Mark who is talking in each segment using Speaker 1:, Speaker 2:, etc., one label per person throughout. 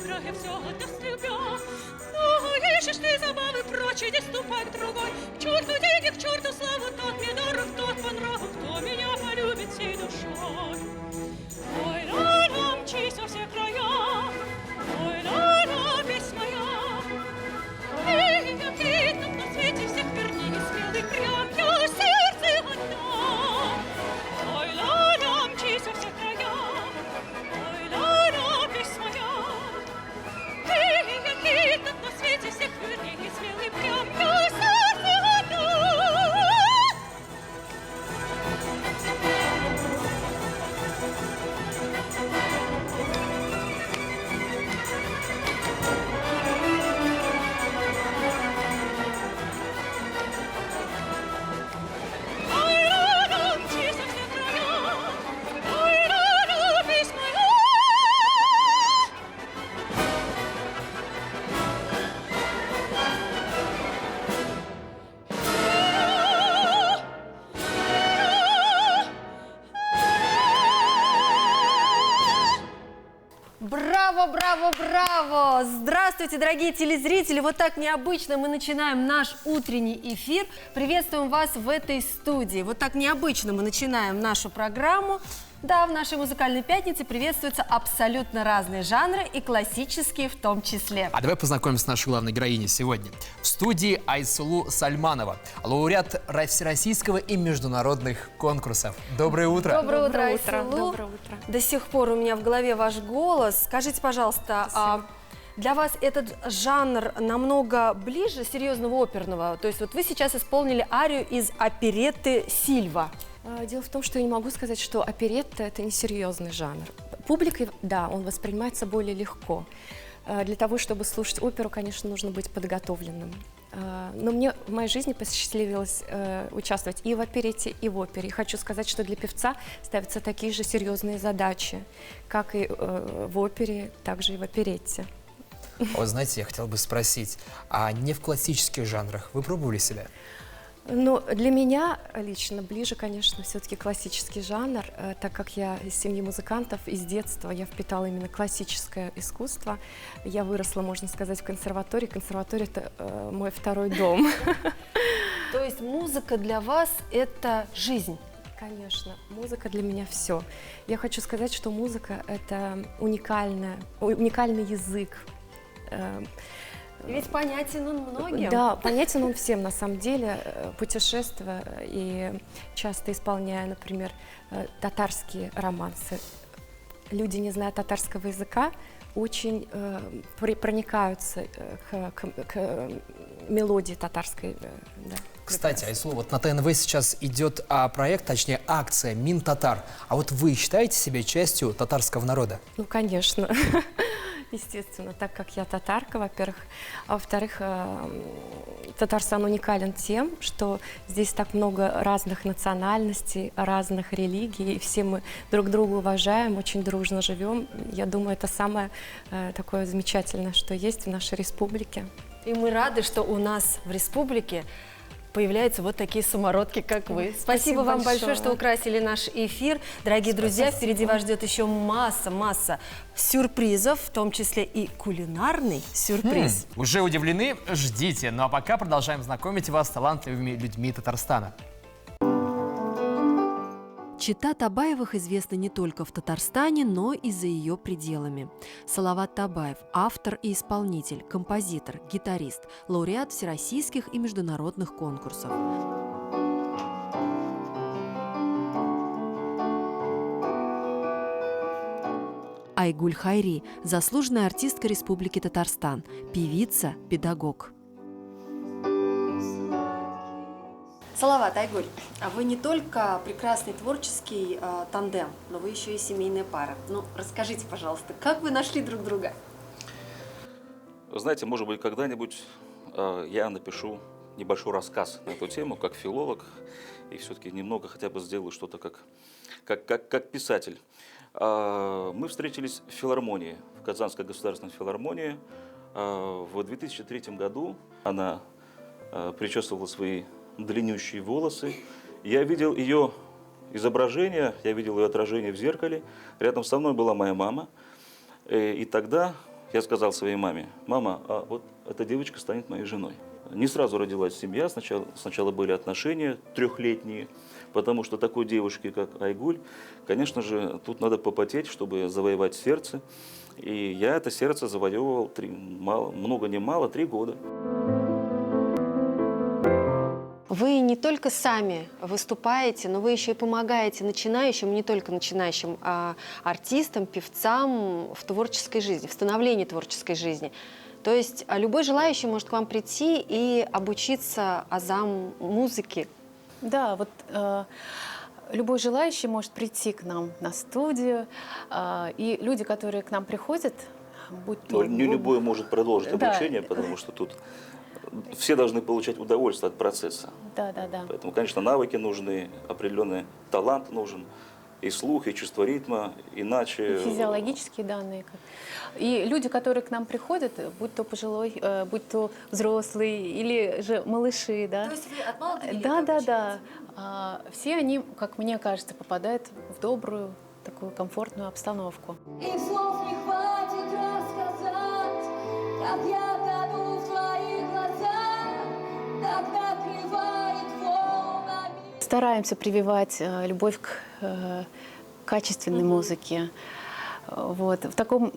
Speaker 1: крае всего ты слюбя. Ну, ищешь ты забавы прочь, иди ступай к другой. К черту деньги, к черту славу, тот мне дорог, тот по нраву, кто меня полюбит всей душой. Ой, ла-ла, мчись во все края, ой, ла-ла, песнь моя. Эй, я квитнут на свете всех вернее, смелый прям я сердце отдам. Ой, ла-ла, мчись во все края, ой, ла-ла, песнь моя. Эй, я квитнут на свете всех вернее, смелый прям я сердце отдам.
Speaker 2: Браво, браво, браво! Здравствуйте, дорогие телезрители! Вот так необычно мы начинаем наш утренний эфир. Приветствуем вас в этой студии. Вот так необычно мы начинаем нашу программу. Да, в нашей музыкальной пятнице приветствуются абсолютно разные жанры, и классические в том числе.
Speaker 3: А давай познакомимся с нашей главной героиней сегодня. В студии Айсулу Сальманова, лауреат всероссийского и международных конкурсов. Доброе утро!
Speaker 2: Доброе утро,
Speaker 4: Доброе утро.
Speaker 2: Айсулу.
Speaker 4: Доброе утро.
Speaker 2: До сих пор у меня в голове ваш голос. Скажите, пожалуйста, для вас этот жанр намного ближе серьезного оперного? То есть вот вы сейчас исполнили арию из оперетты «Сильва».
Speaker 4: Дело в том, что я не могу сказать, что оперетта – это несерьезный жанр. Публикой, да, он воспринимается более легко. Для того, чтобы слушать оперу, конечно, нужно быть подготовленным. Но мне в моей жизни посчастливилось участвовать и в оперете, и в опере. И хочу сказать, что для певца ставятся такие же серьезные задачи, как и в опере, так же и в оперете.
Speaker 3: Вот знаете, я хотел бы спросить, а не в классических жанрах вы пробовали себя?
Speaker 4: Ну, для меня лично ближе, конечно, все-таки классический жанр, так как я из семьи музыкантов, из детства я впитала именно классическое искусство. Я выросла, можно сказать, в консерватории. Консерватория – это мой второй дом.
Speaker 2: То есть музыка для вас – это жизнь?
Speaker 4: Конечно, музыка для меня все. Я хочу сказать, что музыка – это уникальный язык.
Speaker 2: Ведь понятен он многим.
Speaker 4: Да, понятен он всем, на самом деле, путешествуя и часто исполняя, например, татарские романсы. Люди, не зная татарского языка, очень проникаются к мелодии татарской. Да,
Speaker 3: Кстати, Айсулу, вот на ТНВ сейчас идет проект, точнее акция «Мин-Татар». А вот вы считаете себя частью татарского народа?
Speaker 4: Ну, конечно. Естественно, так как я татарка, во-первых. А во-вторых, Татарстан уникален тем, что здесь так много разных национальностей, разных религий, и все мы друг друга уважаем, очень дружно живем. Я думаю, это самое такое замечательное, что есть в нашей республике.
Speaker 2: И мы рады, что у нас в республике появляются вот такие самородки, как вы. Спасибо вам большое, что украсили наш эфир. Дорогие друзья, впереди вас ждет еще масса сюрпризов, в том числе и кулинарный сюрприз.
Speaker 3: Уже удивлены? Ждите. Ну а пока продолжаем знакомить вас с талантливыми людьми Татарстана.
Speaker 5: Чита Табаевых известна не только в Татарстане, но и за ее пределами. Салават Табаев – автор и исполнитель, композитор, гитарист, лауреат всероссийских и международных конкурсов. Айгуль Хайри – заслуженная артистка Республики Татарстан, певица, педагог.
Speaker 2: Салават, Айгуль, а вы не только прекрасный творческий тандем, но вы еще и семейная пара. Ну, расскажите, пожалуйста, как вы нашли друг друга?
Speaker 6: Знаете, может быть, когда-нибудь я напишу небольшой рассказ на эту тему, как филолог, и все-таки немного хотя бы сделаю что-то как писатель. Мы встретились в филармонии, в Казанской государственной филармонии. В 2003 году она причесывала свои длиннющие волосы. Я видел ее изображение, я видел ее отражение в зеркале. Рядом со мной была моя мама. И тогда я сказал своей маме: мама, а вот эта девочка станет моей женой. Не сразу родилась семья, сначала были отношения трехлетние, потому что такой девушке, как Айгуль, конечно же, тут надо попотеть, чтобы завоевать сердце. И я это сердце завоевывал много не мало, 3 года.
Speaker 2: Вы не только сами выступаете, но вы еще и помогаете начинающим, не только начинающим, а артистам, певцам в творческой жизни, в становлении творческой жизни. То есть любой желающий может к вам прийти и обучиться азам музыки.
Speaker 7: Да, вот любой желающий может прийти к нам на студию, и люди, которые к нам приходят, будь то...
Speaker 6: Не любой может продолжить
Speaker 7: Да.
Speaker 6: обучение, потому что тут все должны получать удовольствие от процесса.
Speaker 7: Да.
Speaker 6: Поэтому, конечно, навыки нужны, определенный талант нужен, и слух, и чувство ритма, иначе...
Speaker 7: Физиологические данные. И люди, которые к нам приходят, будь то пожилой, будь то взрослый или же малыши, да.
Speaker 2: То есть вы от мала до велика
Speaker 7: Да.
Speaker 2: обучаете?
Speaker 7: Все они, как мне кажется, попадают в добрую, такую комфортную обстановку.
Speaker 8: И слов не хватит рассказать, как я тону в твоих глазах, так накрывает волнами.
Speaker 7: Стараемся прививать любовь к качественной музыке. Вот. В таком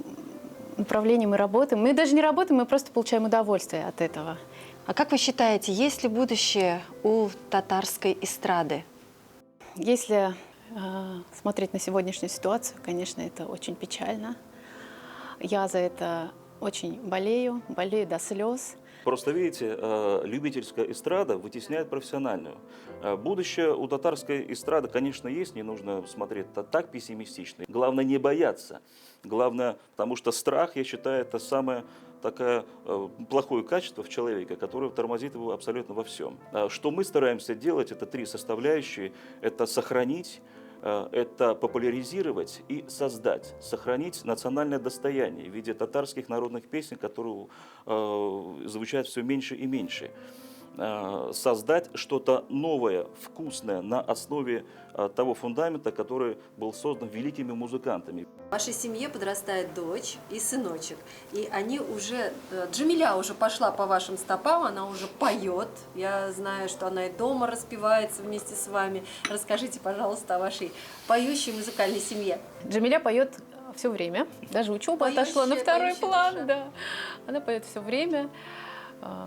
Speaker 7: направлении мы работаем. Мы даже не работаем, мы просто получаем удовольствие от этого.
Speaker 2: А как вы считаете, есть ли будущее у татарской эстрады?
Speaker 7: Если смотреть на сегодняшнюю ситуацию, конечно, это очень печально. Я за это очень болею до слез.
Speaker 6: Просто, видите, любительская эстрада вытесняет профессиональную. Будущее у татарской эстрады, конечно, есть, не нужно смотреть так пессимистично. Главное не бояться. Главное, потому что страх, я считаю, это самое такое плохое качество в человеке, которое тормозит его абсолютно во всем. Что мы стараемся делать, это 3 составляющие. Это сохранить, это популяризировать и создать, сохранить национальное достояние в виде татарских народных песен, которые звучат все меньше и меньше. Создать что-то новое, вкусное на основе того фундамента, который был создан великими музыкантами.
Speaker 2: В вашей семье подрастает дочь и сыночек, и они уже, Джамиля уже пошла по вашим стопам, она уже поет, я знаю, что она и дома распевается вместе с вами. Расскажите, пожалуйста, о вашей поющей музыкальной семье.
Speaker 7: Джамиля поет все время, даже учеба отошла на второй
Speaker 2: поющая
Speaker 7: план.
Speaker 2: душа.
Speaker 7: Да. Она поет все время.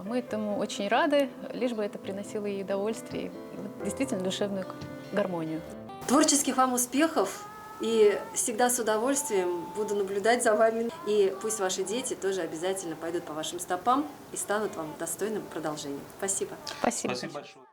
Speaker 7: Мы этому очень рады, лишь бы это приносило ей удовольствие и действительно душевную гармонию.
Speaker 2: Творческих вам успехов, и всегда с удовольствием буду наблюдать за вами. И пусть ваши дети тоже обязательно пойдут по вашим стопам и станут вам достойным продолжением. Спасибо.
Speaker 7: Спасибо.
Speaker 6: Спасибо большое.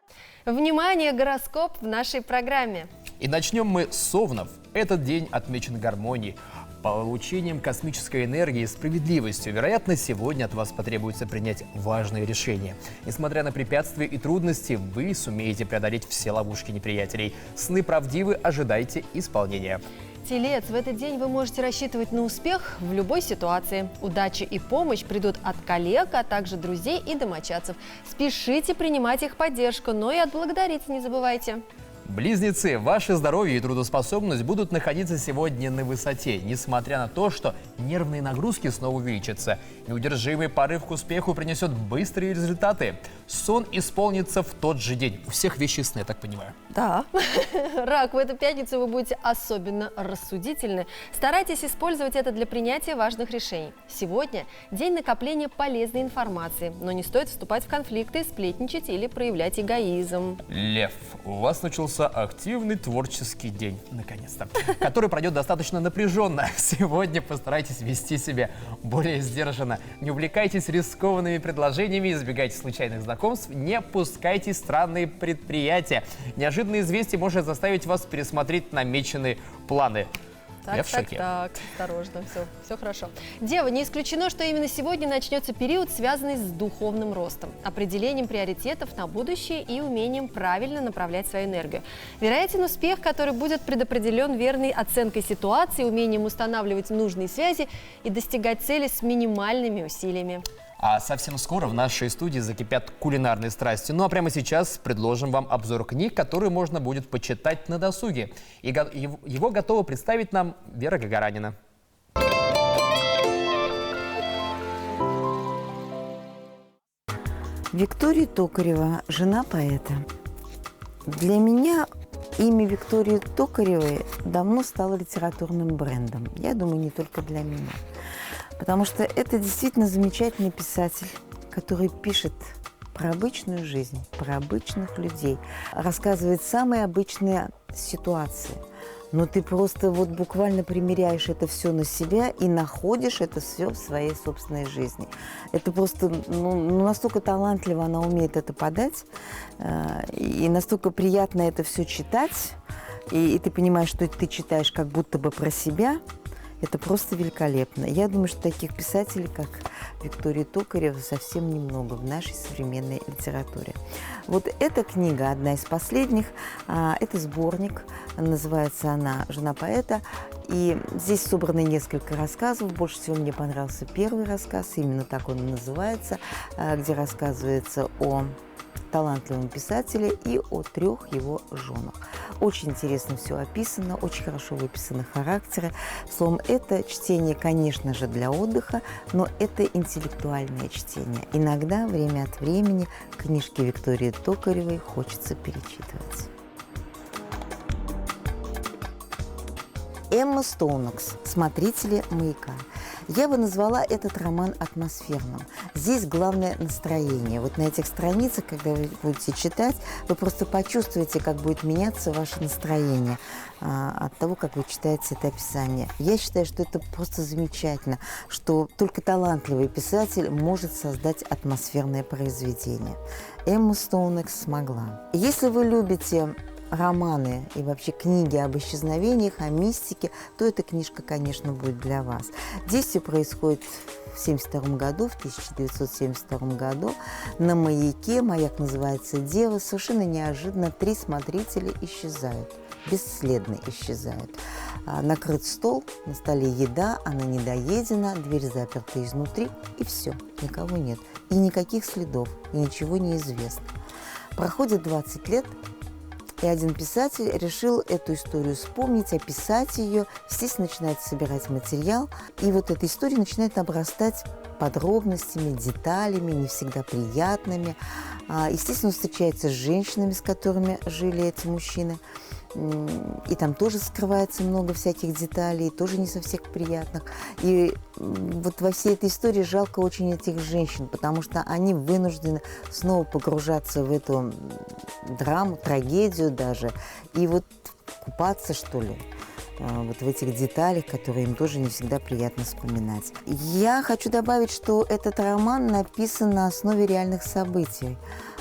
Speaker 2: Внимание, гороскоп в нашей программе.
Speaker 3: И начнем мы с Овнов. Этот день отмечен гармонией, получением космической энергии и справедливостью. Вероятно, сегодня от вас потребуется принять важные решения. Несмотря на препятствия и трудности, вы сумеете преодолеть все ловушки неприятелей. Сны правдивы, ожидайте исполнения.
Speaker 2: Телец, в этот день вы можете рассчитывать на успех в любой ситуации. Удача и помощь придут от коллег, а также друзей и домочадцев. Спешите принимать их поддержку, но и отблагодарить не забывайте.
Speaker 3: Близнецы, ваше здоровье и трудоспособность будут находиться сегодня на высоте, несмотря на то, что нервные нагрузки снова увеличатся. Неудержимый порыв к успеху принесет быстрые результаты. Сон исполнится в тот же день. У всех вещи сны, я так понимаю.
Speaker 2: Да. Рак, в эту пятницу вы будете особенно рассудительны. Старайтесь использовать это для принятия важных решений. Сегодня день накопления полезной информации, но не стоит вступать в конфликты, сплетничать или проявлять эгоизм.
Speaker 3: Лев, у вас начался активный творческий день, наконец-то, который пройдет достаточно напряженно. Сегодня постарайтесь вести себя более сдержанно. Не увлекайтесь рискованными предложениями, избегайте случайных знакомств, не пускайте странные предприятия. Неожиданное известие может заставить вас пересмотреть намеченные планы. Я в шоке.
Speaker 2: Так, осторожно, все хорошо. Дева, не исключено, что именно сегодня начнется период, связанный с духовным ростом, определением приоритетов на будущее и умением правильно направлять свою энергию. Вероятен успех, который будет предопределен верной оценкой ситуации, умением устанавливать нужные связи и достигать цели с минимальными усилиями.
Speaker 3: А совсем скоро в нашей студии закипят кулинарные страсти. Ну а прямо сейчас предложим вам обзор книг, которые можно будет почитать на досуге. И его готова представить нам Вера Гагаранина.
Speaker 9: Виктория Токарева, жена поэта. Для меня имя Виктории Токаревой давно стало литературным брендом. Я думаю, не только для меня. Потому что это действительно замечательный писатель, который пишет про обычную жизнь, про обычных людей, рассказывает самые обычные ситуации. Но ты просто вот буквально примеряешь это все на себя и находишь это все в своей собственной жизни. Это просто настолько талантливо она умеет это подать, и настолько приятно это все читать, и ты понимаешь, что ты читаешь как будто бы про себя. Это просто великолепно. Я думаю, что таких писателей, как Виктория Токарева, совсем немного в нашей современной литературе. Вот эта книга, одна из последних, это сборник, называется она «Жена поэта». И здесь собраны несколько рассказов. Больше всего мне понравился первый рассказ, именно так он и называется, где рассказывается о талантливом писателе и о 3 его женах. Очень интересно все описано, очень хорошо выписаны характеры. Словом, это чтение, конечно же, для отдыха, но это интеллектуальное чтение. Иногда, время от времени, книжки Виктории Токаревой хочется перечитывать. Эмма Стоунакс, «Смотрители маяка». Я бы назвала этот роман атмосферным. Здесь главное настроение. Вот на этих страницах, когда вы будете читать, вы просто почувствуете, как будет меняться ваше настроение от того, как вы читаете это описание. Я считаю, что это просто замечательно, что только талантливый писатель может создать атмосферное произведение. Эмма Стоунакс смогла. Если вы любите романы и вообще книги об исчезновениях, о мистике, то эта книжка, конечно, будет для вас. Действие происходит в 1972 году на маяке. Маяк называется «Дева». Совершенно неожиданно 3 смотрителя исчезают, бесследно исчезают. Накрыт стол, на столе еда, она недоедена, дверь заперта изнутри, и все, никого нет. И никаких следов, и ничего не известно. Проходит 20 лет, и один писатель решил эту историю вспомнить, описать ее. Естественно, начинает собирать материал. И вот эта история начинает обрастать подробностями, деталями, не всегда приятными. Естественно, он встречается с женщинами, с которыми жили эти мужчины. И там тоже скрывается много всяких деталей, тоже не со всех приятных. И вот во всей этой истории жалко очень этих женщин, потому что они вынуждены снова погружаться в эту драму, трагедию даже, и вот купаться, что ли, вот в этих деталях, которые им тоже не всегда приятно вспоминать. Я хочу добавить, что этот роман написан на основе реальных событий.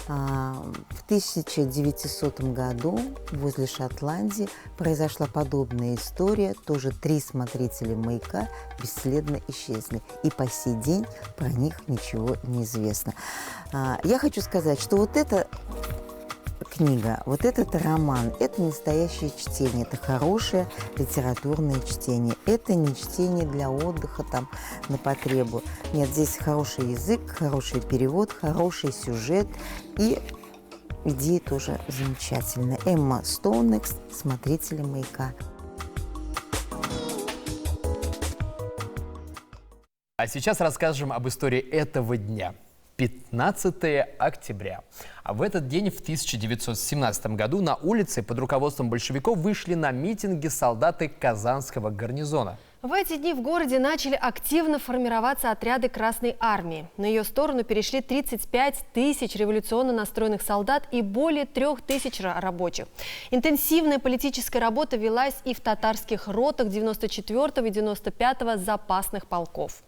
Speaker 9: В 1900 году возле Шотландии произошла подобная история. Тоже 3 смотрителя маяка бесследно исчезли. И по сей день про них ничего не известно. Я хочу сказать, что вот эта книга, вот этот роман, это настоящее чтение, это хорошее литературное чтение. Это не чтение для отдыха там на потребу. Нет, здесь хороший язык, хороший перевод, хороший сюжет и идеи тоже замечательные. Эмма Стоунакс, «Смотрители маяка».
Speaker 3: А сейчас расскажем об истории этого дня. 15 октября. А в этот день, в 1917 году, на улице под руководством большевиков вышли на митинги солдаты Казанского гарнизона.
Speaker 2: В эти дни в городе начали активно формироваться отряды Красной армии. На ее сторону перешли 35 тысяч революционно настроенных солдат и более 3 тысяч рабочих. Интенсивная политическая работа велась и в татарских ротах 94-го и 95-го запасных полков.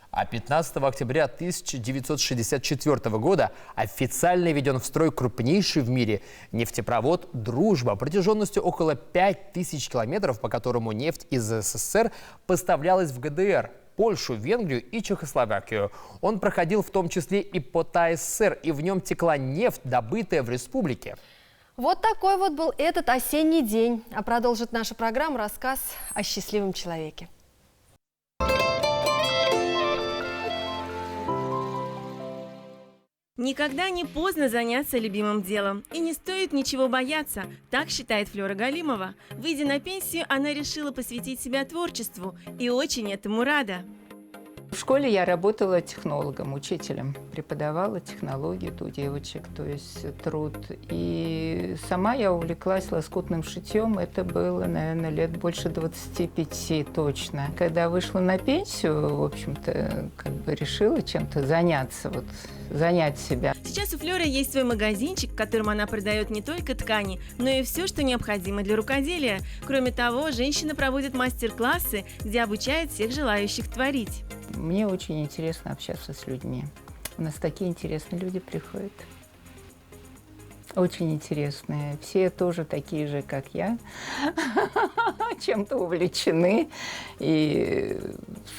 Speaker 3: А 15 октября 1964 года официально введен в строй крупнейший в мире нефтепровод «Дружба» протяженностью около 5000 километров, по которому нефть из СССР поставлялась в ГДР, Польшу, Венгрию и Чехословакию. Он проходил в том числе и по ТАССР, и в нем текла нефть, добытая в республике.
Speaker 2: Вот такой вот был этот осенний день. А продолжит наша программа рассказ о счастливом человеке.
Speaker 10: Никогда не поздно заняться любимым делом. И не стоит ничего бояться, так считает Флёра Галимова. Выйдя на пенсию, она решила посвятить себя творчеству и очень этому рада.
Speaker 11: школе я работала технологом, учителем, преподавала технологию у девочек, то есть труд. И сама я увлеклась лоскутным шитьем, это было, наверное, лет больше 25 точно. Когда вышла на пенсию, в общем-то, как бы решила чем-то заняться, вот, занять себя.
Speaker 10: Сейчас у Флёры есть свой магазинчик, в котором она продает не только ткани, но и все, что необходимо для рукоделия. Кроме того, женщина проводит мастер-классы, где обучает всех желающих творить.
Speaker 11: Мне очень интересно общаться с людьми. У нас такие интересные люди приходят. Очень интересные. Все тоже такие же, как я, чем-то увлечены. И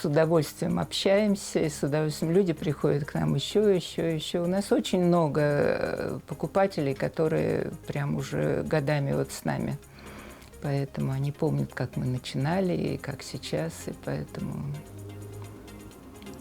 Speaker 11: с удовольствием общаемся, и с удовольствием люди приходят к нам еще. У нас очень много покупателей, которые прям уже годами вот с нами. Поэтому они помнят, как мы начинали и как сейчас, и поэтому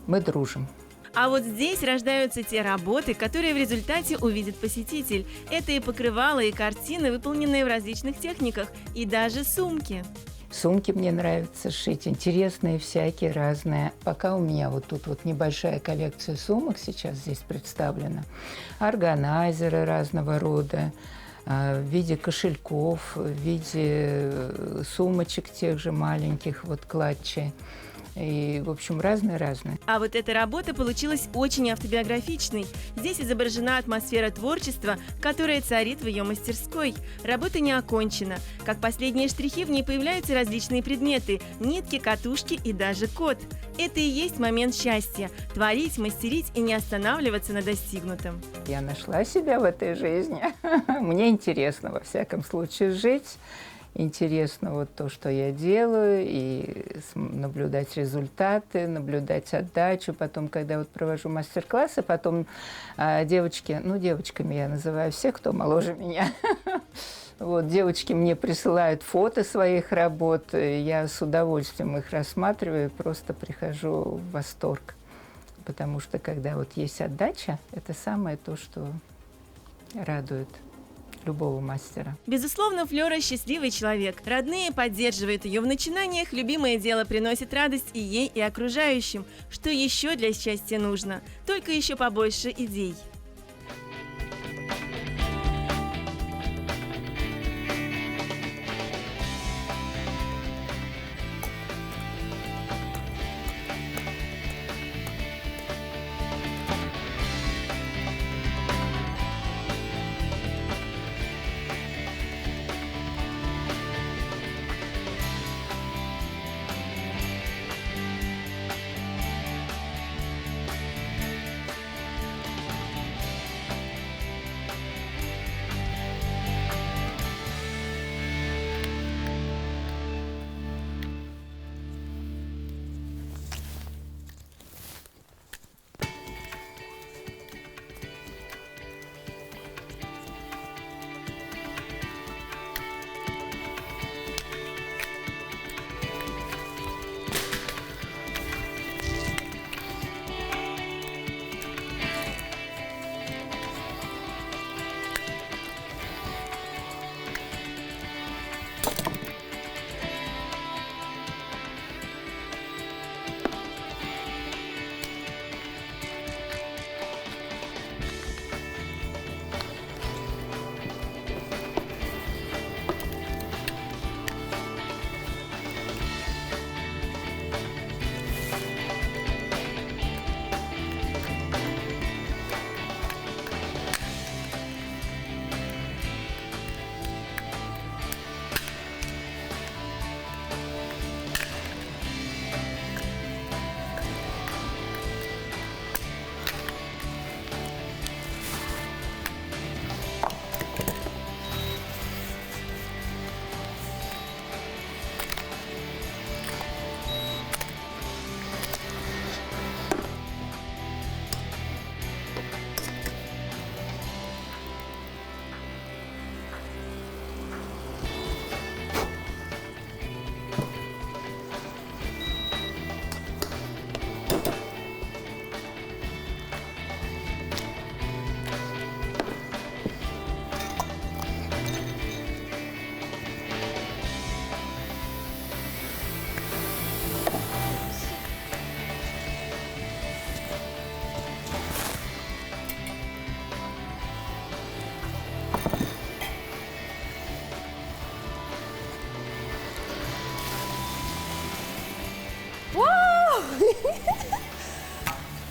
Speaker 11: мы дружим.
Speaker 10: А вот здесь рождаются те работы, которые в результате увидит посетитель. Это и покрывала, и картины, выполненные в различных техниках, и даже сумки.
Speaker 11: Сумки мне нравится шить, интересные всякие, разные. Пока у меня вот тут вот небольшая коллекция сумок сейчас здесь представлена. Органайзеры разного рода, в виде кошельков, в виде сумочек тех же маленьких, вот клатчи. И, в общем, разные-разные.
Speaker 10: А вот эта работа получилась очень автобиографичной. Здесь изображена атмосфера творчества, которая царит в ее мастерской. Работа не окончена. Как последние штрихи, в ней появляются различные предметы – нитки, катушки и даже код. Это и есть момент счастья – творить, мастерить и не останавливаться на достигнутом.
Speaker 11: Я нашла себя в этой жизни. Мне интересно, во всяком случае, жить. Интересно вот то, что я делаю, и наблюдать результаты, наблюдать отдачу. Потом, когда вот провожу мастер-классы, потом девочки, ну, девочками я называю всех, кто моложе меня. Вот, девочки мне присылают фото своих работ, я с удовольствием их рассматриваю, просто прихожу в восторг. Потому что, когда вот есть отдача, это самое то, что радует любого мастера.
Speaker 10: Безусловно, Флёра счастливый человек. Родные поддерживают ее в начинаниях, любимое дело приносит радость и ей, и окружающим. Что еще для счастья нужно? Только еще побольше идей.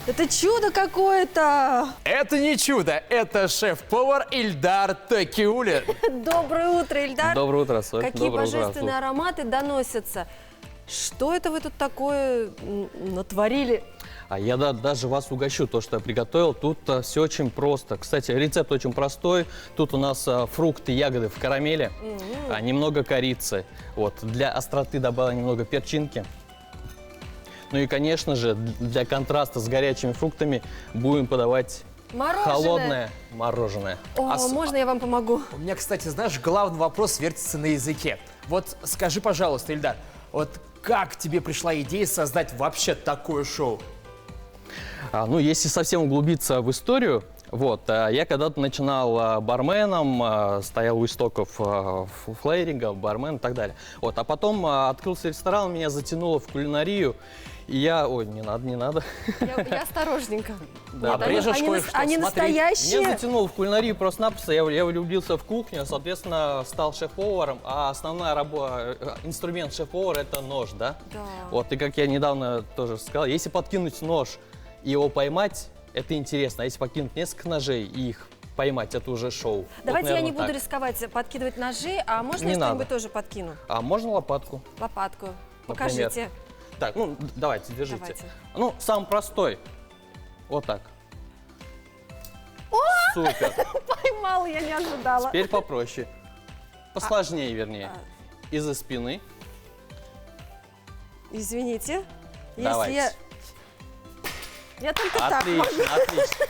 Speaker 2: Это чудо какое-то!
Speaker 3: Это не чудо, это шеф-повар Ильдар Токиуллин.
Speaker 2: Доброе утро, Ильдар.
Speaker 12: Доброе утро, Соль.
Speaker 2: Какие
Speaker 12: Доброе утро,
Speaker 2: божественные
Speaker 12: Артур.
Speaker 2: ароматы доносятся. Что это вы тут такое натворили?
Speaker 12: А я даже вас угощу, то, что я приготовил. Тут все очень просто. Кстати, рецепт очень простой. Тут у нас фрукты, ягоды в карамели, немного корицы. Вот, для остроты добавил немного перчинки. Ну и, конечно же, для контраста с горячими фруктами будем подавать
Speaker 2: Мороженое.
Speaker 12: холодное мороженое.
Speaker 2: О, можно я вам помогу?
Speaker 3: У меня, кстати, знаешь, главный вопрос вертится на языке. Вот скажи, пожалуйста, Ильдар, вот как тебе пришла идея создать вообще такое шоу?
Speaker 12: Ну, если совсем углубиться в историю, вот, я когда-то начинал барменом, стоял у истоков флейринга, бармен и так далее. Вот, а потом открылся ресторан, меня затянуло в кулинарию, и я... Ой, не надо.
Speaker 2: Я осторожненько.
Speaker 12: Да,
Speaker 2: Нет,
Speaker 3: обрежешь кое-что,
Speaker 2: они
Speaker 3: смотри.
Speaker 2: настоящие.
Speaker 12: Меня затянуло в кулинарию просто-напросто, я влюбился в кухню, соответственно, стал шеф-поваром, а основная инструмент шеф-повара – это нож, да?
Speaker 2: Да.
Speaker 12: Вот, и как я недавно тоже сказал, если подкинуть нож и его поймать, это интересно, а если подкинуть несколько ножей и их поймать, это уже шоу.
Speaker 2: Давайте
Speaker 12: Вот,
Speaker 2: я не
Speaker 12: наверное,
Speaker 2: буду
Speaker 12: так.
Speaker 2: рисковать, подкидывать ножи, а можно
Speaker 12: Не
Speaker 2: я
Speaker 12: надо.
Speaker 2: что-нибудь тоже подкину?
Speaker 12: А можно лопатку?
Speaker 2: Лопатку.
Speaker 12: Например.
Speaker 2: Покажите.
Speaker 12: Так, давайте, держите.
Speaker 2: Давайте.
Speaker 12: Ну, самый простой. Вот так. Супер.
Speaker 2: Поймала, я не ожидала.
Speaker 12: Теперь попроще. Посложнее, вернее. Из-за спины.
Speaker 2: Извините,
Speaker 12: Давайте.
Speaker 2: если я только так могу.
Speaker 12: Отлично.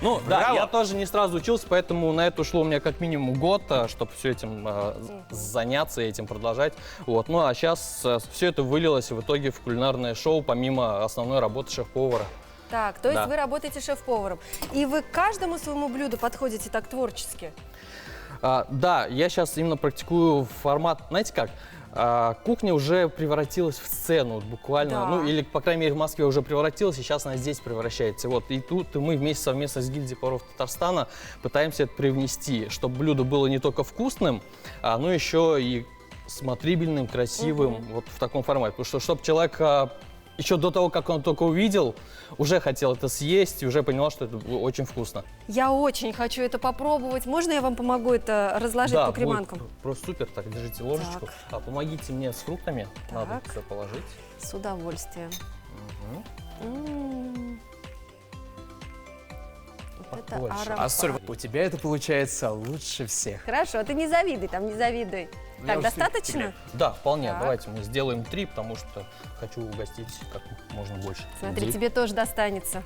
Speaker 12: Ну, да,
Speaker 3: Браво.
Speaker 12: я тоже не сразу учился, поэтому на это ушло у меня как минимум год, чтобы все этим заняться и этим продолжать. Вот. Ну, а сейчас все это вылилось в итоге в кулинарное шоу, помимо основной работы шеф-повара.
Speaker 2: Так, то есть
Speaker 12: Да.
Speaker 2: вы работаете шеф-поваром. И вы к каждому своему блюду подходите так творчески?
Speaker 12: Да, я сейчас именно практикую формат, знаете как, кухня уже превратилась в сцену буквально,
Speaker 2: Да.
Speaker 12: ну или, по крайней мере, в Москве уже превратилась, и сейчас она здесь превращается. Вот, и тут мы вместе совместно с гильдией поваров Татарстана пытаемся это привнести, чтобы блюдо было не только вкусным, но еще и смотрибельным, красивым, вот в таком формате. Потому что, чтобы человек еще до того, как он только увидел, уже хотел это съесть и уже понял, что это очень вкусно.
Speaker 2: Я очень хочу это попробовать. Можно я вам помогу это разложить
Speaker 12: Да,
Speaker 2: по креманкам?
Speaker 12: будет просто супер. Так, держите ложечку. Помогите мне с фруктами. Надо
Speaker 2: Так.
Speaker 12: все положить.
Speaker 2: С удовольствием. М. Вот это
Speaker 12: Побольше.
Speaker 2: аромат.
Speaker 3: А, Соль, у тебя это получается лучше всех.
Speaker 2: Хорошо, ты не завидуй, там не завидуй.
Speaker 3: Я
Speaker 2: Так,
Speaker 3: уже
Speaker 2: достаточно?
Speaker 3: тебе.
Speaker 12: Да, вполне.
Speaker 2: Так.
Speaker 12: Давайте мы сделаем 3, потому что хочу угостить как можно больше.
Speaker 2: Смотри,
Speaker 12: людей.
Speaker 2: тебе тоже достанется.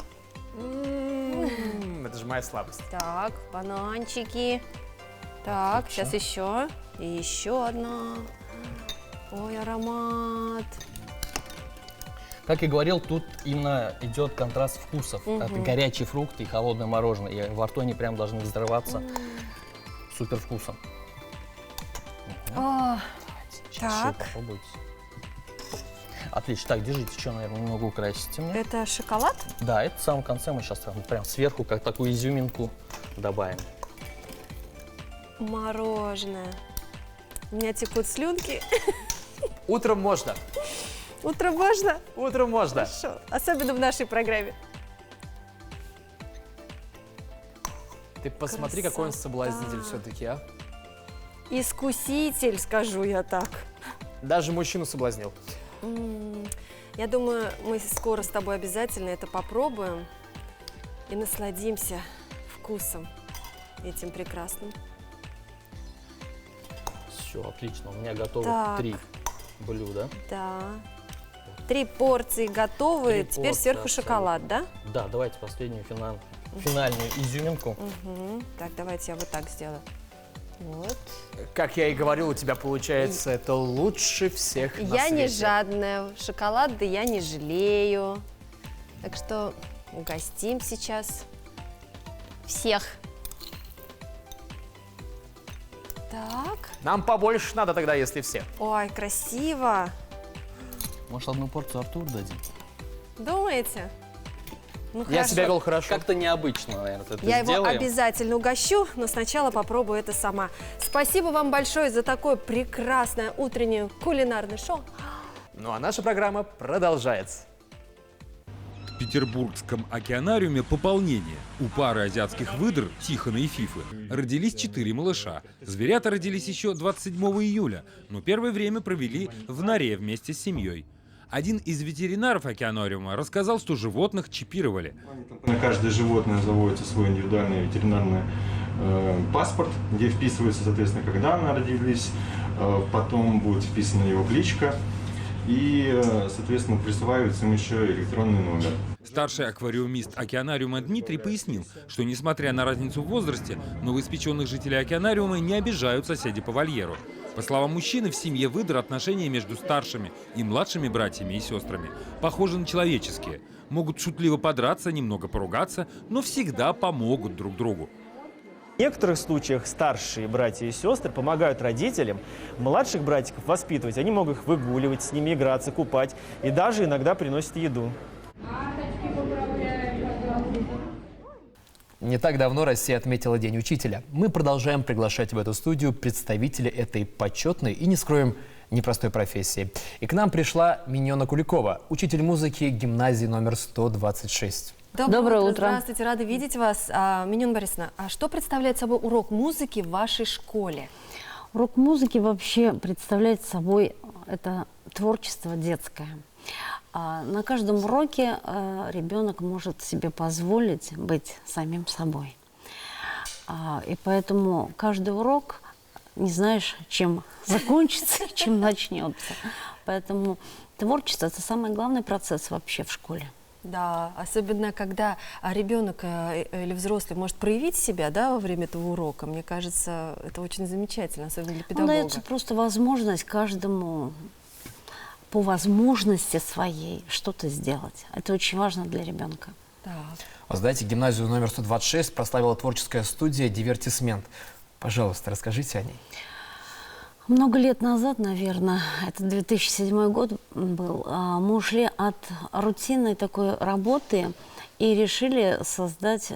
Speaker 3: Это же моя слабость.
Speaker 2: Так, бананчики. Так, сейчас еще. И еще одна. Ой, аромат.
Speaker 12: Как я говорил, тут именно идет контраст вкусов. Это горячие фрукты и холодное мороженое. И во рту они прям должны взрываться супер вкусом.
Speaker 2: О,
Speaker 12: Сейчас
Speaker 2: так.
Speaker 12: ещё попробуйте. Отлично. Так, держите, еще, наверное, немного украсите мне.
Speaker 2: это шоколад?
Speaker 12: Да, это в самом конце мы сейчас прям сверху, как такую изюминку, добавим.
Speaker 2: Мороженое. У меня текут слюнки.
Speaker 3: Утром можно.
Speaker 2: Утром можно?
Speaker 3: Утром можно.
Speaker 2: Хорошо. Особенно в нашей программе.
Speaker 3: Ты посмотри, какой он
Speaker 2: Красота.
Speaker 3: соблазнитель все-таки, а.
Speaker 2: Искуситель, скажу я так.
Speaker 3: Даже мужчину соблазнил.
Speaker 2: Я думаю, мы скоро с тобой обязательно это попробуем и насладимся вкусом этим прекрасным.
Speaker 12: Все, отлично. У меня готово
Speaker 2: Так.
Speaker 12: 3 блюда.
Speaker 2: Да. 3 порции готовы.
Speaker 12: 3
Speaker 2: Теперь
Speaker 12: порции,
Speaker 2: сверху
Speaker 12: абсолютно.
Speaker 2: шоколад, да?
Speaker 12: Да, давайте последнюю финальную изюминку.
Speaker 2: Так, давайте я вот так сделаю. Вот.
Speaker 3: Как я и говорил, у тебя получается это лучше всех на
Speaker 2: Я не
Speaker 3: свете.
Speaker 2: жадная. Шоколад, да я не жалею. Так что угостим сейчас всех. Так.
Speaker 3: Нам побольше надо тогда, если все.
Speaker 2: Ой, красиво.
Speaker 12: Может, одну порцию Артуру дадим?
Speaker 2: Думаете? Ну,
Speaker 3: Я
Speaker 2: хорошо.
Speaker 3: себя вел хорошо.
Speaker 12: Как-то необычно, наверное, это
Speaker 2: Я его
Speaker 12: сделаем.
Speaker 2: обязательно угощу, но сначала попробую это сама. Спасибо вам большое за такое прекрасное утреннее кулинарное шоу.
Speaker 3: Ну а наша программа продолжается.
Speaker 13: в Петербургском океанариуме пополнение. У пары азиатских выдр, Тихона и Фифы, родились 4 малыша. Зверята родились еще 27 июля, но первое время провели в норе вместе с семьей. Один из ветеринаров океанариума рассказал, что животных чипировали.
Speaker 14: На каждое животное заводится свой индивидуальный ветеринарный паспорт, где вписывается, соответственно, когда они родились, потом будет вписана его кличка и, соответственно, присваивается им еще электронный номер.
Speaker 13: Старший аквариумист океанариума Дмитрий пояснил, что, несмотря на разницу в возрасте, новоиспеченных жителей океанариума не обижают соседи по вольеру. По словам мужчины, в семье выдр отношения между старшими и младшими братьями и сестрами похожи на человеческие. Могут шутливо подраться, немного поругаться, но всегда помогут друг другу.
Speaker 15: В некоторых случаях старшие братья и сестры помогают родителям младших братиков воспитывать. Они могут их выгуливать, с ними играться, купать и даже иногда приносят еду.
Speaker 3: Не так давно Россия отметила День учителя. Мы продолжаем приглашать в эту студию представителей этой почетной и, не скроем, непростой профессии. И к нам пришла Миньона Куликова, учитель музыки гимназии номер 126.
Speaker 2: Доброе утро. Здравствуйте, рада видеть вас. Миньона Борисовна, а что представляет собой урок музыки в вашей школе?
Speaker 16: Урок музыки вообще представляет собой это творчество детское. На каждом уроке ребенок может себе позволить быть самим собой. И поэтому каждый урок не знаешь, чем закончится, чем начнется. Поэтому творчество – это самый главный процесс вообще в школе.
Speaker 2: Да, особенно когда ребенок или взрослый может проявить себя, да, во время этого урока. Мне кажется, это очень замечательно, особенно для педагога.
Speaker 16: Дается просто возможность каждому по возможности своей что-то сделать. Это очень важно для ребенка.
Speaker 2: Да.
Speaker 3: Вы знаете, гимназию номер 126 прославила творческая студия «Дивертисмент». Пожалуйста, расскажите о ней.
Speaker 16: Много лет назад, наверное, это 2007 год был, мы ушли от рутинной такой работы и решили создать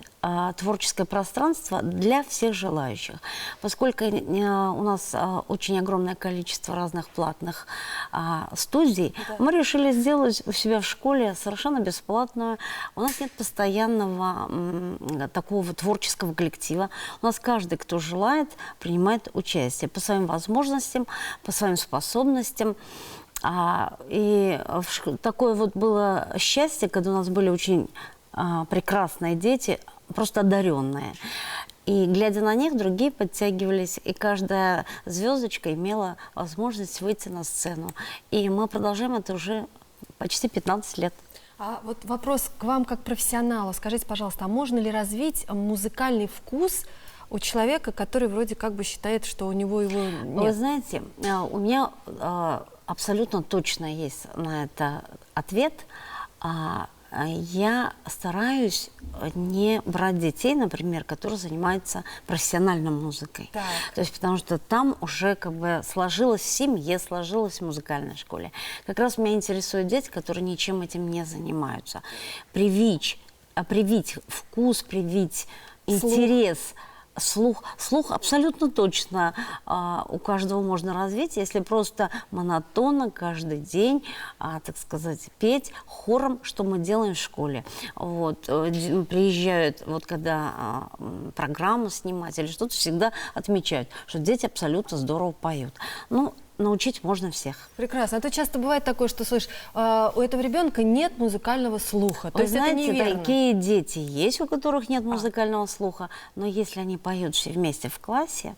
Speaker 16: творческое пространство для всех желающих. Поскольку у нас очень огромное количество разных платных студий, мы решили сделать у себя в школе совершенно бесплатную. У нас нет постоянного такого творческого коллектива. У нас каждый, кто желает, принимает участие по своим возможностям, по своим способностям. И такое вот было счастье, когда у нас были очень прекрасные дети, просто одаренные. И, глядя на них, другие подтягивались, и каждая звездочка имела возможность выйти на сцену. И мы продолжаем это уже почти 15 лет.
Speaker 2: А вот вопрос к вам как профессионалу. Скажите, пожалуйста, а можно ли развить музыкальный вкус у человека, который вроде как бы считает, что у него его нет?
Speaker 16: Вы знаете, у меня абсолютно точно есть на это ответ. Я стараюсь не брать детей, например, которые занимаются профессиональной музыкой.
Speaker 2: Так.
Speaker 16: То есть, потому что там уже как бы сложилось в семье, сложилось в музыкальной школе. Как раз меня интересуют дети, которые ничем этим не занимаются. Привить вкус, привить интерес. Слух абсолютно точно у каждого можно развить, если просто монотонно каждый день, так сказать, петь хором, что мы делаем в школе. Вот, приезжают, вот когда программу снимать или что-то, всегда отмечают, что дети абсолютно здорово поют. Ну, научить можно всех.
Speaker 2: Прекрасно. А то часто бывает такое, что, слышь, у этого ребенка нет музыкального слуха. То есть
Speaker 16: знаете,
Speaker 2: это неверно.
Speaker 16: такие дети есть, у которых нет музыкального слуха, но если они поют все вместе в классе,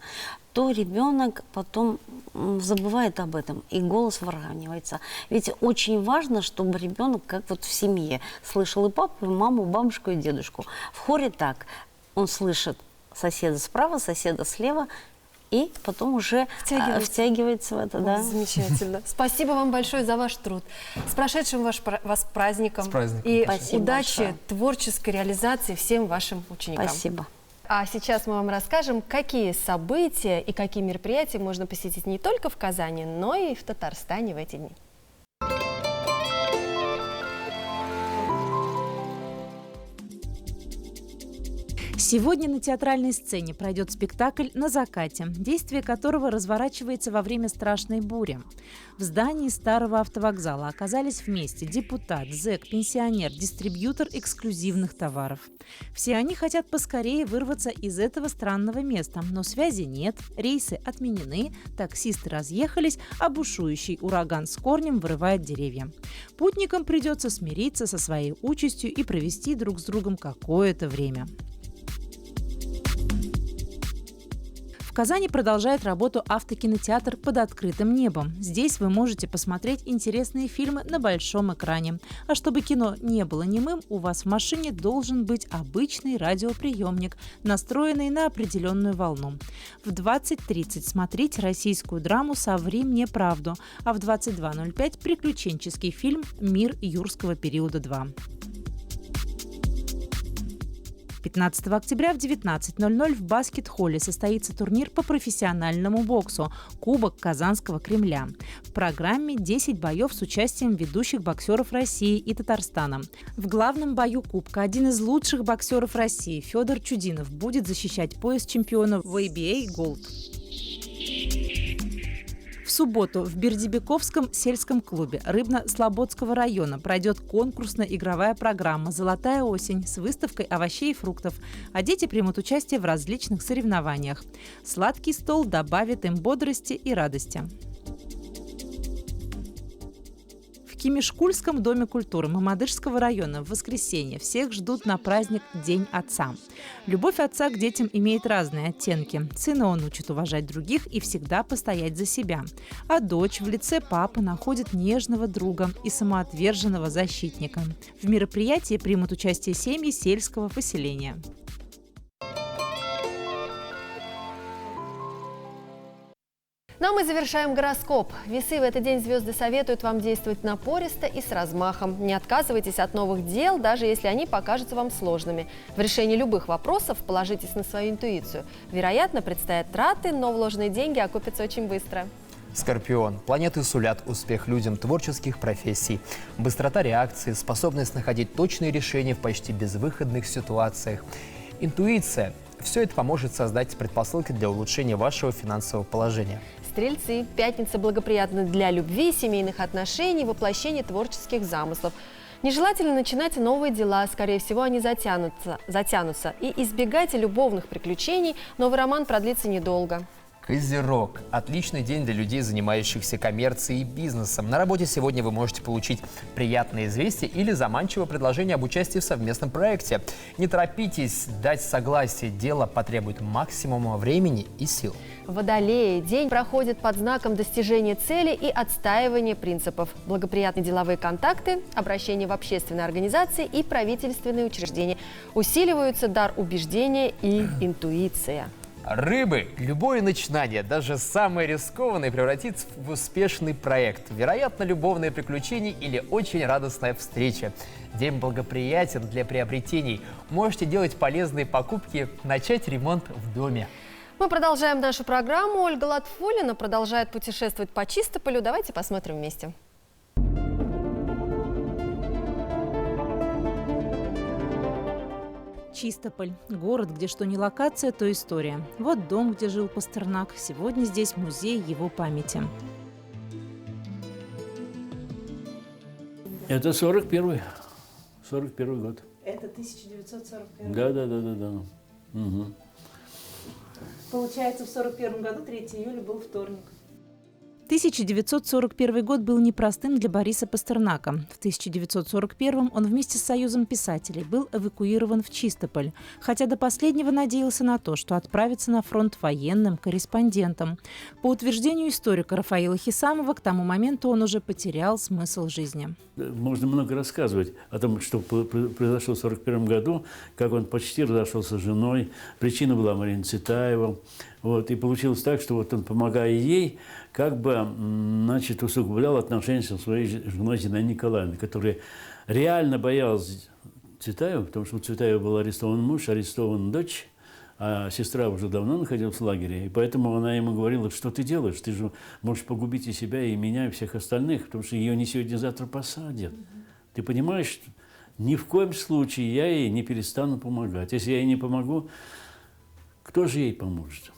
Speaker 16: то ребенок потом забывает об этом, и голос выравнивается. Ведь очень важно, чтобы ребенок, как вот в семье, слышал и папу, и маму, бабушку, и дедушку. В хоре так. Он слышит соседа справа, соседа слева, и потом уже втягивается в это. Да.
Speaker 2: Замечательно. Спасибо вам большое за ваш труд. С прошедшим вас праздником.
Speaker 3: С праздником.
Speaker 2: И
Speaker 16: Спасибо
Speaker 2: удачи,
Speaker 16: большое.
Speaker 2: Творческой реализации всем вашим ученикам.
Speaker 16: Спасибо.
Speaker 2: А сейчас мы вам расскажем, какие события и какие мероприятия можно посетить не только в Казани, но и в Татарстане в эти дни.
Speaker 17: Сегодня на театральной сцене пройдет спектакль «На закате», действие которого разворачивается во время страшной бури. В здании старого автовокзала оказались вместе депутат, зэк, пенсионер, дистрибьютор эксклюзивных товаров. Все они хотят поскорее вырваться из этого странного места, но связи нет, рейсы отменены, таксисты разъехались, а бушующий ураган с корнем вырывает деревья. Путникам придется смириться со своей участью и провести друг с другом какое-то время. В Казани продолжает работу автокинотеатр «Под открытым небом». Здесь вы можете посмотреть интересные фильмы на большом экране. А чтобы кино не было немым, у вас в машине должен быть обычный радиоприемник, настроенный на определенную волну. В 20:30 смотрите российскую драму «Соври мне правду», а в 22:05 приключенческий фильм «Мир юрского периода 2». 15 октября в 19:00 в баскет-холле состоится турнир по профессиональному боксу «Кубок Казанского Кремля». В программе 10 боев с участием ведущих боксеров России и Татарстана. В главном бою Кубка один из лучших боксеров России Федор Чудинов будет защищать пояс чемпиона WBA Gold. В субботу в Бердебековском сельском клубе Рыбно-Слободского района пройдет конкурсно-игровая программа «Золотая осень» с выставкой овощей и фруктов, а дети примут участие в различных соревнованиях. Сладкий стол добавит им бодрости и радости. В Кимишкульском доме культуры Мамадышского района в воскресенье всех ждут на праздник День отца. Любовь отца к детям имеет разные оттенки. Сына он учит уважать других и всегда постоять за себя. А дочь в лице папы находит нежного друга и самоотверженного защитника. В мероприятии примут участие семьи сельского поселения.
Speaker 2: Ну а мы завершаем гороскоп. Весы, в этот день звезды советуют вам действовать напористо и с размахом. Не отказывайтесь от новых дел, даже если они покажутся вам сложными. В решении любых вопросов положитесь на свою интуицию. Вероятно, предстоят траты, но вложенные деньги окупятся очень быстро.
Speaker 3: Скорпион. Планеты сулят успех людям творческих профессий. Быстрота реакции, способность находить точные решения в почти безвыходных ситуациях. Интуиция. Все это поможет создать предпосылки для улучшения вашего финансового положения.
Speaker 2: Стрельцы. Пятница благоприятна для любви, семейных отношений, воплощения творческих замыслов. Нежелательно начинать новые дела, скорее всего, они затянутся. И избегайте любовных приключений, новый роман продлится недолго.
Speaker 3: Козерог. Отличный день для людей, занимающихся коммерцией и бизнесом. На работе сегодня вы можете получить приятные известия или заманчивое предложение об участии в совместном проекте. Не торопитесь дать согласие, дело потребует максимума времени и сил.
Speaker 2: Водолеи. День проходит под знаком достижения цели и отстаивания принципов. Благоприятные деловые контакты, обращения в общественные организации и правительственные учреждения. Усиливаются дар убеждения и интуиция.
Speaker 3: Рыбы. Любое начинание, даже самое рискованное, превратится в успешный проект. Вероятно, любовное приключение или очень радостная встреча. День благоприятен для приобретений. Можете делать полезные покупки, начать ремонт в доме.
Speaker 2: Мы продолжаем нашу программу. Ольга Латфулина продолжает путешествовать по Чистополю. Давайте посмотрим вместе.
Speaker 17: Чистополь – город, где что не локация, то история. Вот дом, где жил Пастернак. Сегодня здесь музей его памяти.
Speaker 18: Это 41-й год.
Speaker 17: Это 1941.
Speaker 18: Да. Угу.
Speaker 17: Получается, в 1941 году 3 июля был вторник. 1941 год был непростым для Бориса Пастернака. В 1941 он вместе с Союзом писателей был эвакуирован в Чистополь, хотя до последнего надеялся на то, что отправится на фронт военным корреспондентом. По утверждению историка Рафаила Хисамова, к тому моменту он уже потерял смысл жизни.
Speaker 18: Можно много рассказывать о том, что произошло в 1941 году, как он почти разошелся с женой. Причина была Марина Цветаева. Вот, и получилось так, что вот он, помогая ей, как бы, значит, усугублял отношения со своей женой Зинаидой Николаевной, которая реально боялась Цветаева, потому что у Цветаева был арестован муж, арестована дочь, а сестра уже давно находилась в лагере. И поэтому она ему говорила: что ты делаешь? Ты же можешь погубить и себя, и меня, и всех остальных, потому что ее не сегодня-завтра посадят. Ты понимаешь, ни в коем случае я ей не перестану помогать. Если я ей не помогу, кто же ей поможет?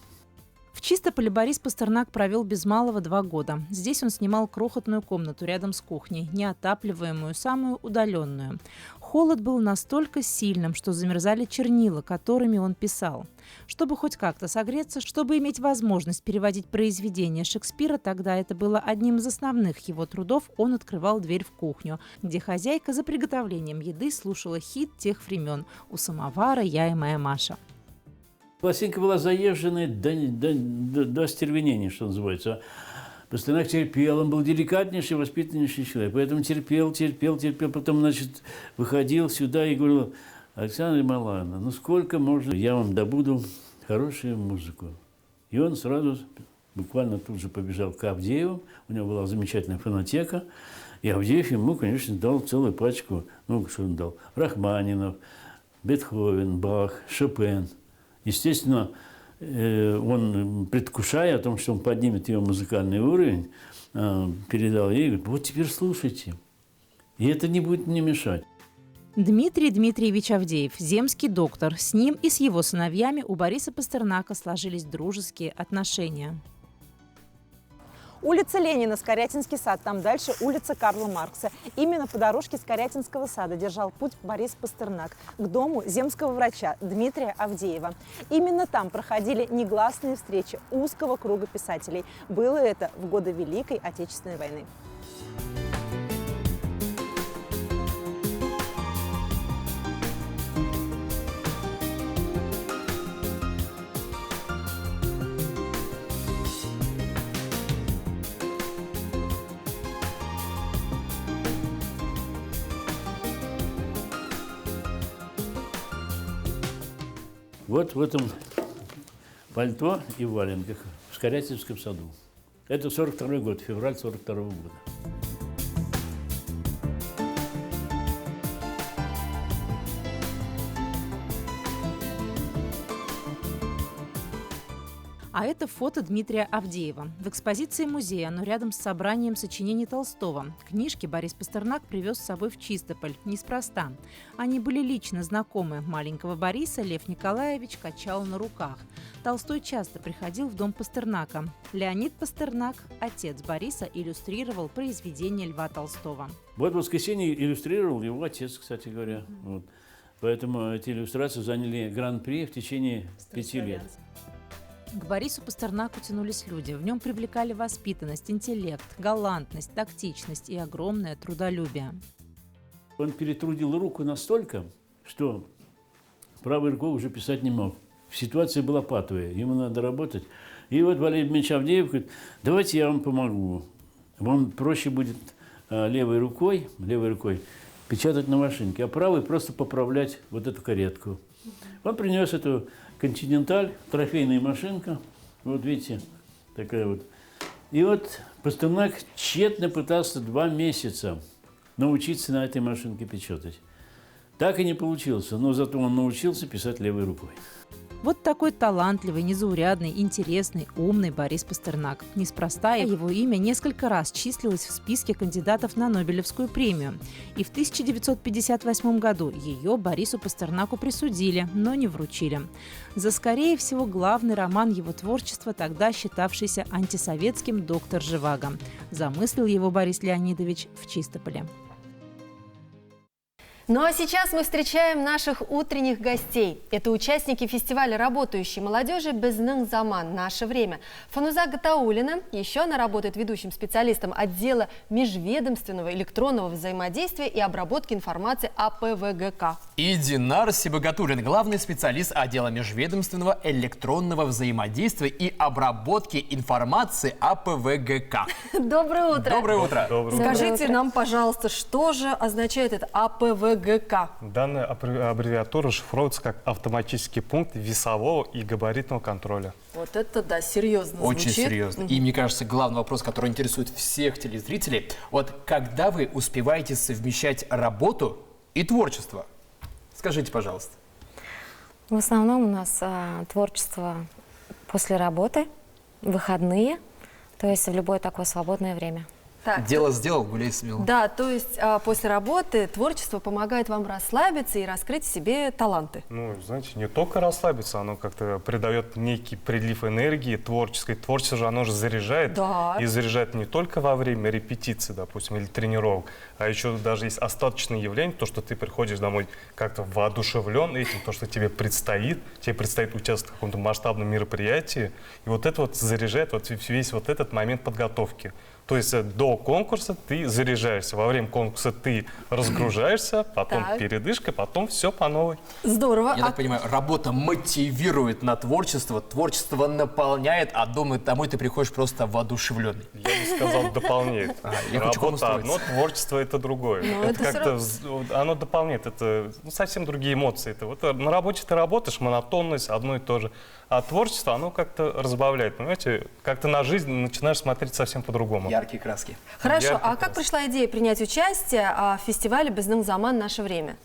Speaker 17: В Чистополе Борис Пастернак провел без малого 2 года. Здесь он снимал крохотную комнату рядом с кухней, неотапливаемую, самую удаленную. Холод был настолько сильным, что замерзали чернила, которыми он писал. Чтобы хоть как-то согреться, чтобы иметь возможность переводить произведения Шекспира, тогда это было одним из основных его трудов, он открывал дверь в кухню, где хозяйка за приготовлением еды слушала хит тех времен «У самовара я и моя Маша».
Speaker 18: Пластинка была заезженная до остервенения, что называется. Пастернак терпел, он был деликатнейший, воспитаннейший человек, поэтому терпел. Потом, значит, выходил сюда и говорил: Александра Малановна, ну сколько можно, я вам добуду хорошую музыку. И он сразу, буквально тут же побежал к Авдееву, у него была замечательная фонотека, и Авдеев ему, конечно, дал целую пачку, ну, что он дал, Рахманинов, Бетховен, Бах, Шопен. Естественно, он, предвкушая о том, что он поднимет ее музыкальный уровень, передал ей и говорит: вот теперь слушайте, и это не будет мне мешать.
Speaker 17: Дмитрий Дмитриевич Авдеев, земский доктор. С ним и с его сыновьями у Бориса Пастернака сложились дружеские отношения.
Speaker 19: Улица Ленина, Скорятинский сад, там дальше улица Карла Маркса. Именно по дорожке Скорятинского сада держал путь Борис Пастернак к дому земского врача Дмитрия Авдеева. Именно там проходили негласные встречи узкого круга писателей. Было это в годы Великой Отечественной войны.
Speaker 18: Вот в этом пальто и валенках в Скорятинском саду. Это 42-й год, февраль 42-го года.
Speaker 17: А это фото Дмитрия Авдеева. В экспозиции музея оно рядом с собранием сочинений Толстого. Книжки Борис Пастернак привез с собой в Чистополь. Неспроста. Они были лично знакомы. Маленького Бориса Лев Николаевич качал на руках. Толстой часто приходил в дом Пастернака. Леонид Пастернак, отец Бориса, иллюстрировал произведения Льва Толстого.
Speaker 18: Вот в воскресенье иллюстрировал его отец, кстати говоря. Вот. Поэтому эти иллюстрации заняли гран-при в течение 5 лет.
Speaker 17: К Борису Пастернаку тянулись люди. В нем привлекали воспитанность, интеллект, галантность, тактичность и огромное трудолюбие.
Speaker 18: Он перетрудил руку настолько, что правой рукой уже писать не мог. Ситуация была патовая, ему надо работать. И вот Валерий Дмитриевич Авдеев говорит: давайте я вам помогу. Вам проще будет левой рукой печатать на машинке, а правой просто поправлять вот эту каретку. Он принес эту «Континенталь», трофейная машинка, вот видите, такая вот. И вот Пастернак тщетно пытался 2 месяца научиться на этой машинке печатать. Так и не получилось, но зато он научился писать левой рукой.
Speaker 17: Вот такой талантливый, незаурядный, интересный, умный Борис Пастернак. Неспроста его имя несколько раз числилось в списке кандидатов на Нобелевскую премию. И в 1958 году ее Борису Пастернаку присудили, но не вручили. За, скорее всего, главный роман его творчества, тогда считавшийся антисоветским «Доктор Живаго». Замыслил его Борис Леонидович в Чистополе.
Speaker 2: Ну а сейчас мы встречаем наших утренних гостей. Это участники фестиваля работающей молодежи «Безнын Заман. Наше время». Фануза Гатаулина, еще она работает ведущим специалистом отдела межведомственного электронного взаимодействия и обработки информации АПВГК.
Speaker 3: И Динар Сибагатуллин, главный специалист отдела межведомственного электронного взаимодействия и обработки информации АПВГК.
Speaker 2: Доброе утро.
Speaker 3: Доброе утро.
Speaker 2: Скажите нам, пожалуйста, что же означает это АПВГК?
Speaker 20: Данная аббревиатура шифруется как автоматический пункт весового и габаритного контроля.
Speaker 2: Вот это да, серьезно звучит.
Speaker 3: Очень серьезно. И мне кажется, главный вопрос, который интересует всех телезрителей, вот когда вы успеваете совмещать работу и творчество? Скажите, пожалуйста.
Speaker 4: В основном у нас творчество после работы, выходные, то есть в любое такое свободное время.
Speaker 2: Так,
Speaker 3: Дело сделал, гуляй смело.
Speaker 2: Да, то есть после работы творчество помогает вам расслабиться и раскрыть в себе таланты.
Speaker 20: Ну, знаете, не только расслабиться, оно как-то придает некий прилив энергии творческой. Творчество же, оно же заряжает.
Speaker 2: Да.
Speaker 20: И заряжает не только во время репетиции, допустим, или тренировок, а еще даже есть остаточное явление, то, что ты приходишь домой как-то воодушевлен этим, то, что тебе предстоит участвовать в каком-то масштабном мероприятии. И вот это вот заряжает вот весь вот этот момент подготовки. То есть до конкурса ты заряжаешься, во время конкурса ты разгружаешься, потом
Speaker 2: Так.
Speaker 20: передышка, потом все по новой.
Speaker 2: Здорово.
Speaker 3: Я так понимаю, работа мотивирует на творчество, творчество наполняет, а дома домой ты приходишь просто воодушевленный.
Speaker 20: Я бы сказал, дополняет.
Speaker 3: Я хочу к вам
Speaker 20: Работа одно,
Speaker 3: устроиться.
Speaker 20: творчество это другое.
Speaker 2: Ну,
Speaker 20: Это
Speaker 2: это
Speaker 20: как-то оно дополняет, это совсем другие эмоции. Это вот на работе ты работаешь, монотонность, одно и то же. А творчество, оно как-то разбавляет, понимаете? Как-то на жизнь начинаешь смотреть совсем по-другому.
Speaker 3: Яркие краски.
Speaker 2: Хорошо,
Speaker 20: Яркие
Speaker 2: а как пришла идея принять участие в фестивале «Бездым Заман. Наше время»?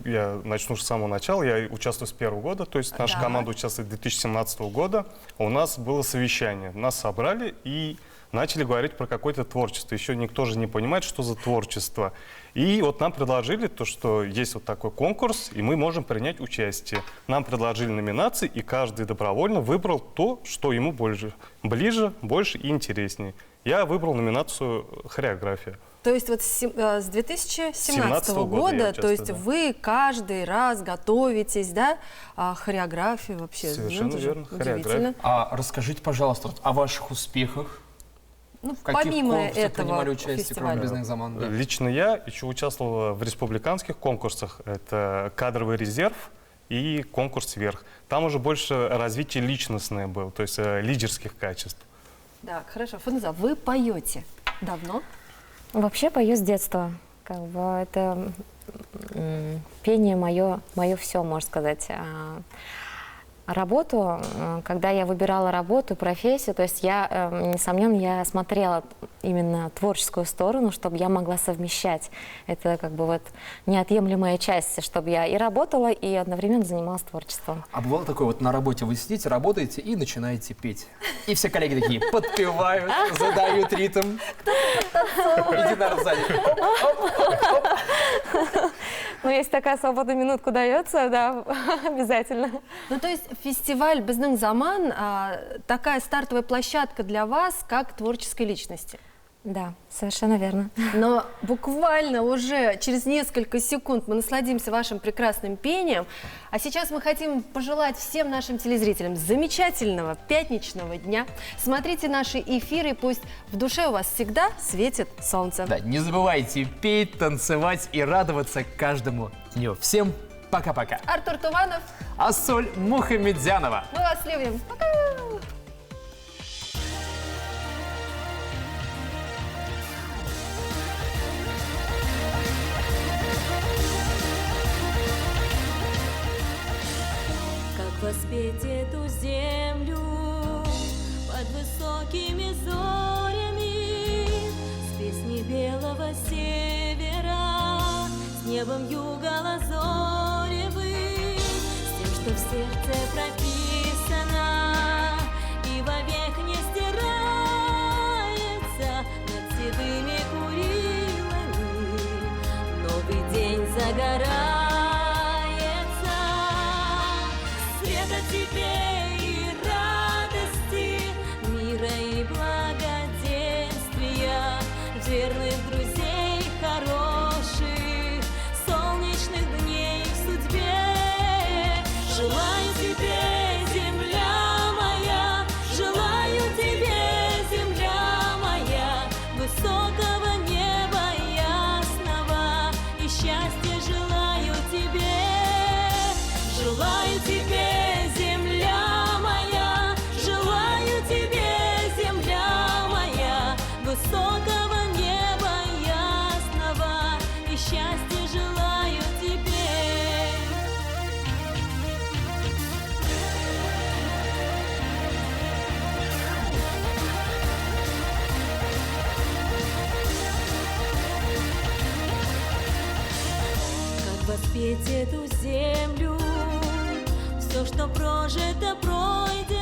Speaker 20: Я начну с самого начала. Я участвую с первого года, то есть наша
Speaker 2: Да.
Speaker 20: команда участвует с 2017 года. У нас было совещание. Нас собрали и начали говорить про какое-то творчество. Еще никто же не понимает, что за творчество. И вот нам предложили то, что есть вот такой конкурс, и мы можем принять участие. Нам предложили номинации, и каждый добровольно выбрал то, что ему ближе, больше и интереснее. Я выбрал номинацию «Хореография».
Speaker 2: То есть вот с 2017 года,
Speaker 20: я
Speaker 2: то есть
Speaker 20: участвую, да.
Speaker 2: вы каждый раз готовитесь, да, хореографию вообще.
Speaker 20: Совершенно
Speaker 2: это же
Speaker 20: верно,
Speaker 2: удивительно.
Speaker 20: хореография.
Speaker 3: А расскажите, пожалуйста, о ваших успехах.
Speaker 2: Ну,
Speaker 3: В каких
Speaker 2: помимо
Speaker 3: конкурсах
Speaker 2: этого
Speaker 3: принимали участие,
Speaker 2: фестиваля.
Speaker 3: кроме «Бездны Заман»? Да.
Speaker 20: Лично я еще участвовал в республиканских конкурсах. Это «Кадровый резерв» и конкурс «Вверх». Там уже больше развитие личностное было, то есть лидерских качеств.
Speaker 2: Так, хорошо. Фануза, вы поете давно?
Speaker 4: Вообще пою с детства. Как бы это пение мое все, можно сказать. Работу, когда я выбирала работу, профессию, то есть я, несомненно, я смотрела именно творческую сторону, чтобы я могла совмещать. Это как бы вот неотъемлемая часть, чтобы я и работала, и одновременно занималась творчеством.
Speaker 3: А бывало такое, вот на работе вы сидите, работаете и начинаете петь. И все коллеги такие подпевают, задают ритм. Иди на сзади.
Speaker 4: Ну, если такая свободная минутка дается, да, обязательно.
Speaker 2: Ну, то есть фестиваль «Бездым Заман» такая стартовая площадка для вас, как творческой личности.
Speaker 4: Да, совершенно верно.
Speaker 2: Но буквально уже через несколько секунд мы насладимся вашим прекрасным пением. А сейчас мы хотим пожелать всем нашим телезрителям замечательного пятничного дня. Смотрите наши эфиры, пусть в душе у вас всегда светит солнце.
Speaker 3: Да, не забывайте петь, танцевать и радоваться каждому дню. Всем пока-пока.
Speaker 2: Артур Туманов.
Speaker 3: Ассоль Мухамедзянова.
Speaker 2: Мы вас любим. Пока!
Speaker 8: Воспеть эту землю под высокими зорями, с песней белого севера, с небом юга лазоревым, с тем, что в сердце прописано и вовек не стирается над седыми курилами. Новый день загорается. Тебе и радости, мира и благоденствия, верных друзей, хороших, солнечных дней в судьбе. Желаю тебе, земля моя, желаю тебе, земля моя, высокого неба ясного, и счастья желаю тебе. Желаю тебе, высокого неба ясного, и счастья желаю тебе. Как воспеть эту землю, все, что прожито, пройдет.